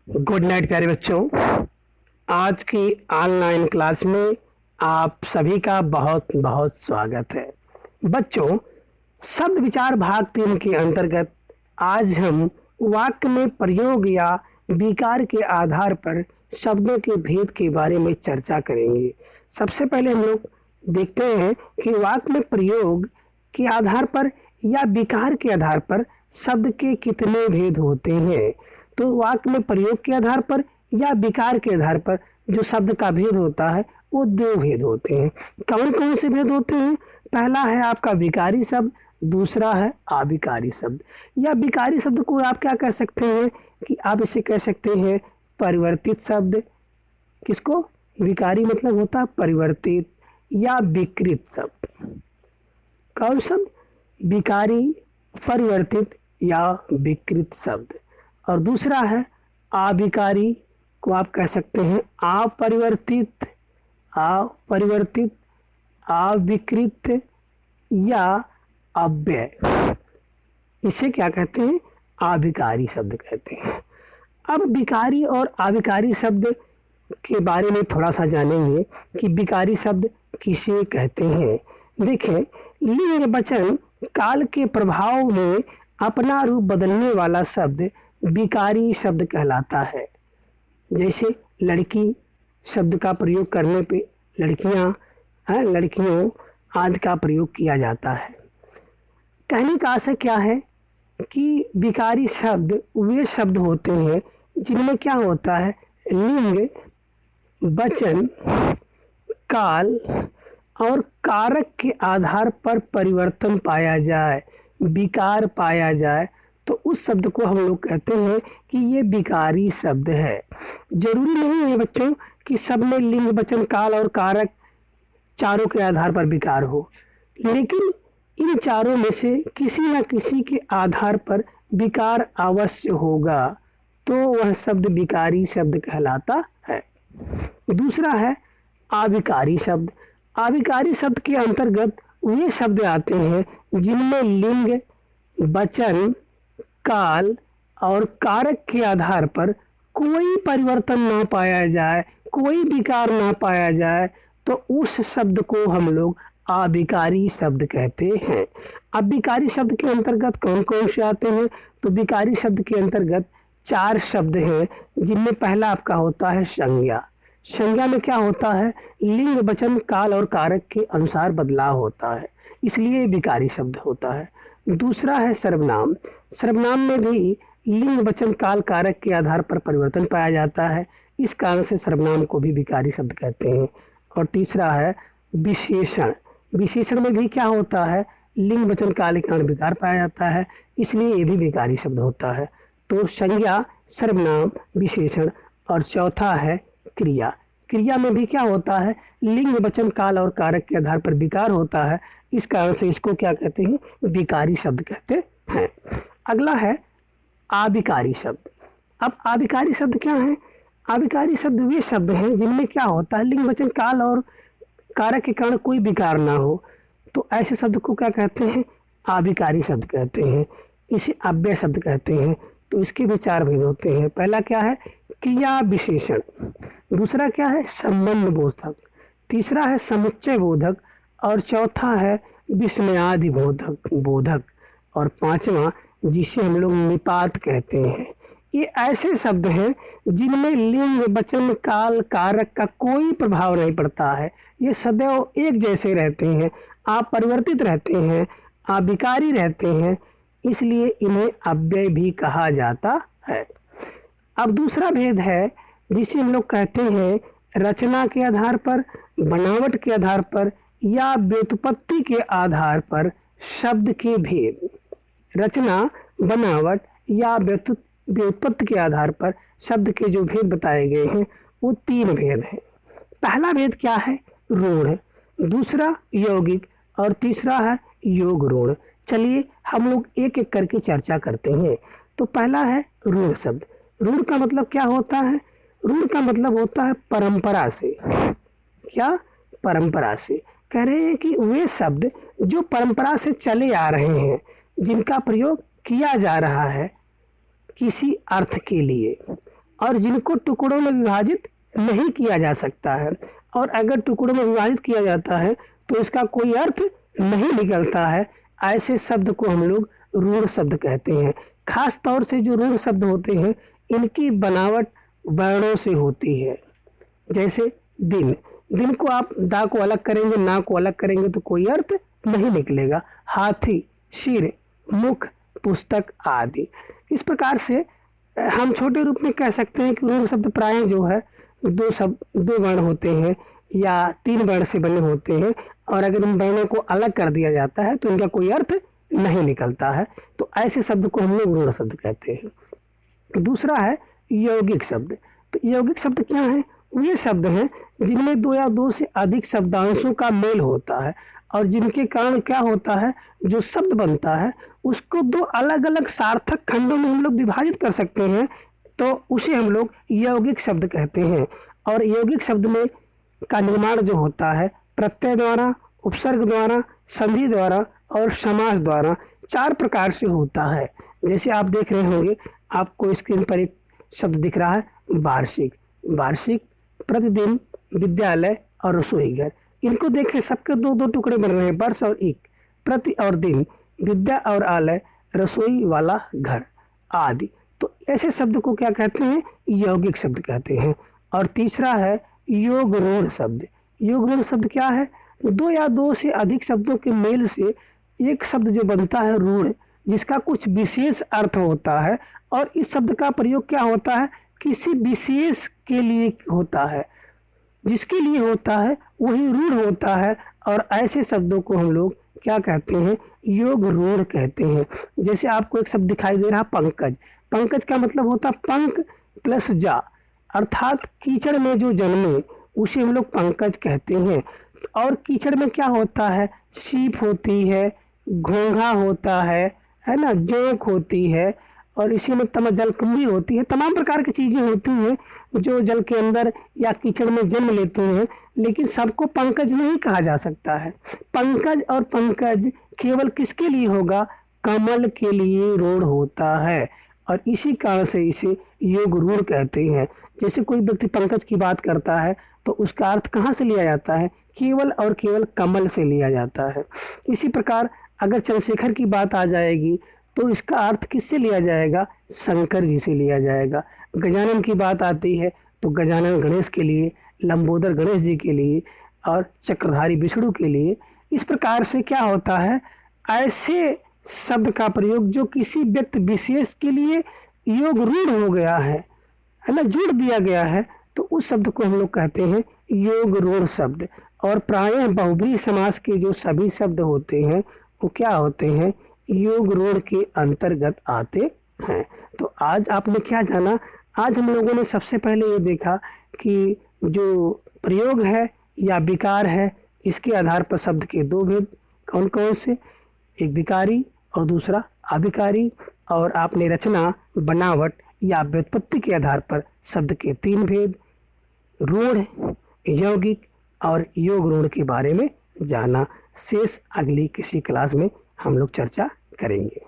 Good night प्यारे बच्चों। आज की ऑनलाइन क्लास में आप सभी का बहुत बहुत स्वागत है। बच्चों, शब्द विचार भाग 3 के अंतर्गत आज हम वाक्य में प्रयोग या विकार के आधार पर शब्दों के भेद के बारे में चर्चा करेंगे। सबसे पहले हम लोग देखते हैं कि वाक्य में प्रयोग के आधार पर या विकार के आधार पर शब्द के कितने भेद होते हैं। तो वाक्य में प्रयोग के आधार पर या विकार के आधार पर जो शब्द का भेद होता है वो दो भेद होते हैं। कौन कौन से भेद होते हैं? पहला है आपका विकारी शब्द, दूसरा है अविकारी शब्द। या विकारी शब्द को आप क्या कह सकते हैं कि आप इसे कह सकते हैं परिवर्तित शब्द। किसको? विकारी मतलब होता है परिवर्तित या विकृत शब्द। कौन शब्द? विकारी, परिवर्तित या विकृत शब्द। और दूसरा है अविकारी को आप कह सकते हैं अपरिवर्तित, अविकृत या अव्यय। इसे क्या कहते हैं? अविकारी शब्द कहते हैं। अब विकारी और अविकारी शब्द के बारे में थोड़ा सा जानेंगे कि विकारी शब्द किसे कहते हैं। देखें, लिंग वचन काल के प्रभाव में अपना रूप बदलने वाला शब्द विकारी शब्द कहलाता है। जैसे लड़की शब्द का प्रयोग करने पे लड़कियों आदि का प्रयोग किया जाता है। कहने का आशय क्या है कि विकारी शब्द वे शब्द होते हैं जिनमें क्या होता है, लिंग, वचन, काल और कारक के आधार पर परिवर्तन पाया जाए, विकार पाया जाए, तो उस शब्द को हम लोग कहते हैं कि ये विकारी शब्द है। जरूरी नहीं है बच्चों कि सब में लिंग, वचन, काल और कारक चारों के आधार पर विकार हो, लेकिन इन चारों में से किसी न किसी के आधार पर विकार अवश्य होगा, तो वह शब्द विकारी शब्द कहलाता है। दूसरा है अविकारी शब्द। अविकारी शब्द के अंतर्गत वे शब्द आते हैं जिनमें लिंग, वचन, काल और कारक के आधार पर कोई परिवर्तन ना पाया जाए, कोई विकार ना पाया जाए, तो उस शब्द को हम लोग अविकारी शब्द कहते हैं। अब विकारी शब्द के अंतर्गत कौन कौन से आते हैं? तो विकारी शब्द के अंतर्गत 4 शब्द हैं, जिनमें पहला आपका होता है संज्ञा। संज्ञा में क्या होता है? लिंग, वचन, काल और कारक के अनुसार बदलाव होता है, इसलिए विकारी शब्द होता है। दूसरा है सर्वनाम। सर्वनाम में भी लिंग, वचन, काल, कारक के आधार पर परिवर्तन पाया जाता है, इस कारण से सर्वनाम को भी विकारी शब्द कहते हैं। और तीसरा है विशेषण। विशेषण में भी क्या होता है? लिंग, वचन, काल के कारण विकार पाया जाता है, इसलिए ये भी विकारी शब्द होता है। तो संज्ञा, सर्वनाम, विशेषण और चौथा है क्रिया। क्रिया में भी क्या होता है? लिंग, वचन, काल और कारक के आधार पर विकार होता है, इस कारण से इसको क्या कहते हैं? विकारी शब्द कहते हैं। अगला है अविकारी शब्द। अब अविकारी शब्द क्या है? अविकारी शब्द वे शब्द हैं जिनमें क्या होता है, लिंग, वचन, काल और कारक के कारण कोई विकार ना हो, तो ऐसे शब्द को क्या कहते हैं? अविकारी शब्द कहते हैं। इसे अव्यय शब्द कहते हैं। तो इसके भी 4 भेद होते हैं। पहला क्या है? क्रिया विशेषण। दूसरा क्या है? संबंध बोधक। तीसरा है समुच्चय बोधक और चौथा है विस्मयादि बोधक और पांचवा जिसे हम लोग निपात कहते हैं। ये ऐसे शब्द हैं जिनमें लिंग, वचन, काल, कारक का कोई प्रभाव नहीं पड़ता है। ये सदैव एक जैसे रहते हैं, अपरिवर्तित रहते हैं, अविकारी रहते हैं, इसलिए इन्हें अव्यय भी कहा जाता है। अब दूसरा भेद है जिसे हम लोग कहते हैं रचना के आधार पर, बनावट के आधार पर या व्युत्पत्ति के आधार पर शब्द के भेद। रचना, बनावट या व्युत्पत्ति के आधार पर शब्द के जो भेद बताए गए हैं वो 3 भेद हैं। पहला भेद क्या है? रूढ़। दूसरा यौगिक और तीसरा है योग रूढ़। चलिए हम लोग एक एक करके चर्चा करते हैं। तो पहला है रूढ़ शब्द। रूढ़ का मतलब क्या होता है? रूढ़ का मतलब होता है परंपरा से। क्या? परंपरा से। कह रहे हैं कि वे शब्द जो परंपरा से चले आ रहे हैं, जिनका प्रयोग किया जा रहा है किसी अर्थ के लिए, और जिनको टुकड़ों में विभाजित नहीं किया जा सकता है। और अगर टुकड़ों में विभाजित किया जाता है तो इसका कोई अर्थ नहीं निकलता है। ऐसे शब्द को हम लोग रूढ़ शब्द कहते हैं। खास तौर से जो रूढ़ शब्द होते हैं इनकी बनावट वर्णों से होती है। जैसे दिन, दिन को आप दा को अलग करेंगे, ना को अलग करेंगे तो कोई अर्थ नहीं निकलेगा। हाथी, सिर, मुख, पुस्तक आदि। इस प्रकार से हम छोटे रूप में कह सकते हैं कि रूढ़ शब्द प्राय जो है दो वर्ण होते हैं या 3 वर्ण से बने होते हैं, और अगर इन वर्णों को अलग कर दिया जाता है तो इनका कोई अर्थ नहीं निकलता है। तो ऐसे शब्द को हम लोग रूढ़ शब्द कहते हैं। दूसरा है यौगिक शब्द। तो यौगिक शब्द क्या है? ये शब्द हैं जिनमें 2 या 2 से अधिक शब्दांशों का मेल होता है और जिनके कारण क्या होता है, जो शब्द बनता है उसको 2 अलग अलग सार्थक खंडों में हम लोग विभाजित कर सकते हैं, तो उसे हम लोग यौगिक शब्द कहते हैं। और यौगिक शब्द में का निर्माण जो होता है प्रत्यय द्वारा, उपसर्ग द्वारा, संधि द्वारा और समास द्वारा 4 प्रकार से होता है। जैसे आप देख रहे होंगे, आपको स्क्रीन पर एक शब्द दिख रहा है वार्षिक। वार्षिक, प्रतिदिन, विद्यालय और रसोई घर। इनको देखें, सबके 2-2 टुकड़े बन रहे हैं, वर्ष और इक, प्रति और दिन, विद्या और आलय, रसोई वाला घर आदि। तो ऐसे शब्द को क्या कहते हैं? यौगिक शब्द कहते हैं। और तीसरा है योग रूढ़ शब्द। योग रूढ़ शब्द क्या है? 2 या 2 से अधिक शब्दों के मेल से एक शब्द जो बनता है रूढ़, जिसका कुछ विशेष अर्थ होता है, और इस शब्द का प्रयोग क्या होता है, किसी विशेष के लिए होता है, जिसके लिए होता है वही रूढ़ होता है। और ऐसे शब्दों को हम लोग क्या कहते हैं? योग रूढ़ कहते हैं। जैसे आपको एक शब्द दिखाई दे रहा पंकज। पंकज का मतलब होता पंक प्लस जा, अर्थात कीचड़ में जो जन्मे उसे हम लोग पंकज कहते हैं। और कीचड़ में क्या होता है? सीप होती है, घोंघा होता है ना, जोंक होती है, और इसी में जलकुंभी होती है। तमाम प्रकार की चीज़ें होती हैं जो जल के अंदर या कीचड़ में जन्म लेती हैं, लेकिन सबको पंकज नहीं कहा जा सकता है। पंकज और पंकज केवल किसके लिए होगा? कमल के लिए रूढ़ होता है, और इसी कारण से इसे योग रूढ़ कहते हैं। जैसे कोई व्यक्ति पंकज की बात करता है तो उसका अर्थ कहाँ से लिया जाता है? केवल और केवल कमल से लिया जाता है। इसी प्रकार अगर चंद्रशेखर की बात आ जाएगी तो इसका अर्थ किससे लिया जाएगा? शंकर जी से लिया जाएगा। गजानन की बात आती है तो गजानन गणेश के लिए, लंबोदर गणेश जी के लिए और चक्रधारी विष्णु के लिए। इस प्रकार से क्या होता है, ऐसे शब्द का प्रयोग जो किसी व्यक्ति विशेष के लिए योग रूढ़ हो गया है ना, जोड़ दिया गया है, तो उस शब्द को हम लोग कहते हैं योग रूढ़ शब्द। और प्रायः बहुब्रीहि समास के जो सभी शब्द होते हैं वो क्या होते हैं? योग रूढ़ के अंतर्गत आते हैं। तो आज आपने क्या जाना? आज हम लोगों ने सबसे पहले ये देखा कि जो प्रयोग है या विकार है, इसके आधार पर शब्द के 2 भेद कौन कौन से, एक विकारी और दूसरा अविकारी। और आपने रचना, बनावट या व्युत्पत्ति के आधार पर शब्द के 3 भेद, रूढ़, यौगिक और योग रूढ़ के बारे में जाना। शेष अगली किसी क्लास में हम लोग चर्चा करेंगे।